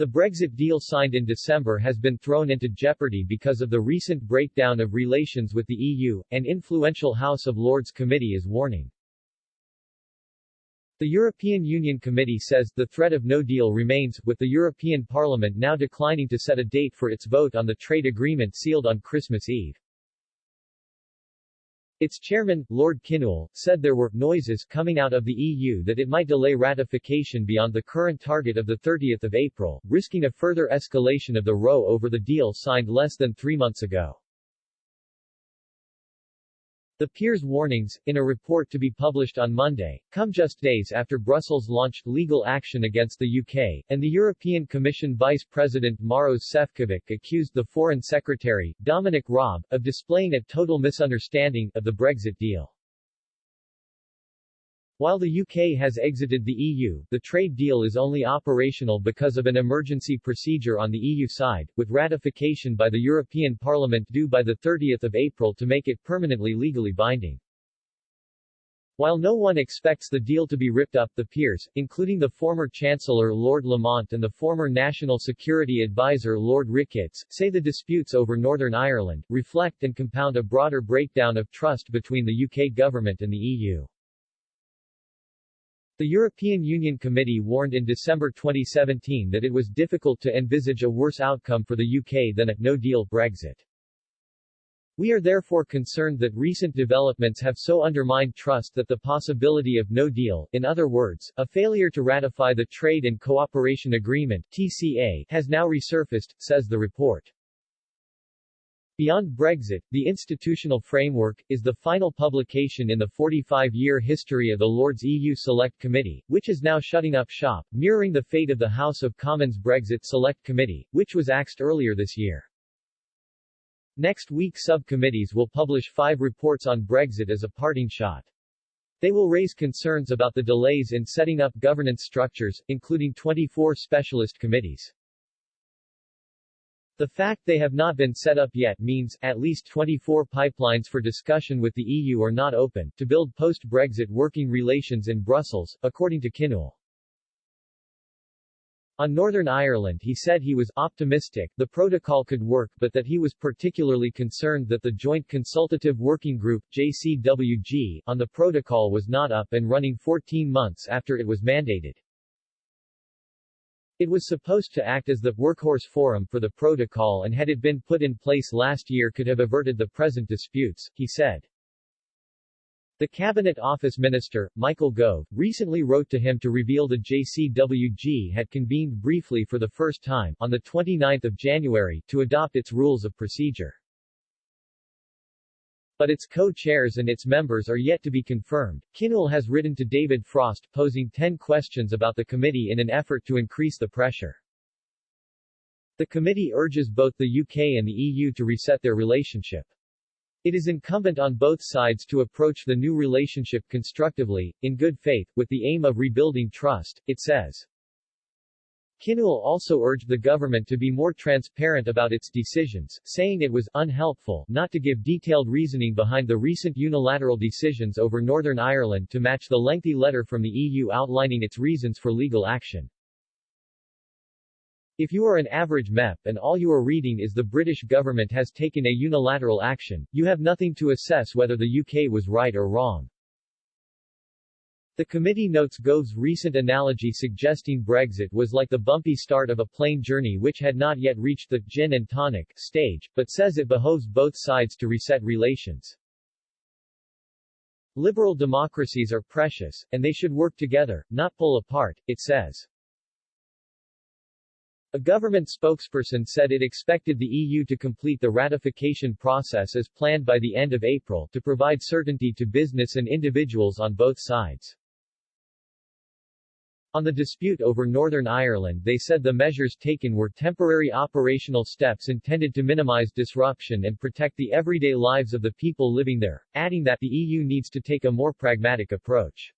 The Brexit deal signed in December has been thrown into jeopardy because of the recent breakdown of relations with the EU, an influential House of Lords committee is warning. The European Union Committee says the threat of no deal remains, with the European Parliament now declining to set a date for its vote on the trade agreement sealed on Christmas Eve. Its chairman, Lord Kinnoul, said there were noises coming out of the EU that it might delay ratification beyond the current target of 30 April, risking a further escalation of the row over the deal signed less than 3 months ago. The peers' warnings, in a report to be published on Monday, come just days after Brussels launched legal action against the UK, and the European Commission Vice President Maros Šefčovič accused the Foreign Secretary, Dominic Raab, of displaying a total misunderstanding of the Brexit deal. While the UK has exited the EU, the trade deal is only operational because of an emergency procedure on the EU side, with ratification by the European Parliament due by 30 April to make it permanently legally binding. While no one expects the deal to be ripped up, the peers, including the former Chancellor Lord Lamont and the former National Security Advisor Lord Ricketts, say the disputes over Northern Ireland reflect and compound a broader breakdown of trust between the UK government and the EU. The European Union Committee warned in December 2017 that it was difficult to envisage a worse outcome for the UK than a no-deal Brexit. We are therefore concerned that recent developments have so undermined trust that the possibility of no deal, in other words, a failure to ratify the Trade and Cooperation Agreement (TCA), has now resurfaced, says the report. Beyond Brexit, The Institutional Framework, is the final publication in the 45-year history of the Lords EU Select Committee, which is now shutting up shop, mirroring the fate of the House of Commons Brexit Select Committee, which was axed earlier this year. Next week subcommittees will publish 5 reports on Brexit as a parting shot. They will raise concerns about the delays in setting up governance structures, including 24 specialist committees. The fact they have not been set up yet means, at least 24 pipelines for discussion with the EU are not open, to build post-Brexit working relations in Brussels, according to Kinnoul. On Northern Ireland he said he was optimistic the protocol could work but that he was particularly concerned that the Joint Consultative Working Group, JCWG, on the protocol was not up and running 14 months after it was mandated. It was supposed to act as the workhorse forum for the protocol and had it been put in place last year could have averted the present disputes, he said. The Cabinet Office Minister, Michael Gove, recently wrote to him to reveal the JCWG had convened briefly for the first time, on 29 January, to adopt its rules of procedure. But its co-chairs and its members are yet to be confirmed. Kinnoul has written to David Frost posing 10 questions about the committee in an effort to increase the pressure. The committee urges both the UK and the EU to reset their relationship. It is incumbent on both sides to approach the new relationship constructively, in good faith, with the aim of rebuilding trust, it says. Kinnoul also urged the government to be more transparent about its decisions, saying it was unhelpful not to give detailed reasoning behind the recent unilateral decisions over Northern Ireland to match the lengthy letter from the EU outlining its reasons for legal action. If you are an average MEP and all you are reading is the British government has taken a unilateral action, you have nothing to assess whether the UK was right or wrong. The committee notes Gove's recent analogy suggesting Brexit was like the bumpy start of a plane journey which had not yet reached the gin and tonic stage, but says it behoves both sides to reset relations. Liberal democracies are precious, and they should work together, not pull apart, it says. A government spokesperson said it expected the EU to complete the ratification process as planned by the end of April to provide certainty to business and individuals on both sides. On the dispute over Northern Ireland they said the measures taken were temporary operational steps intended to minimize disruption and protect the everyday lives of the people living there, adding that the EU needs to take a more pragmatic approach.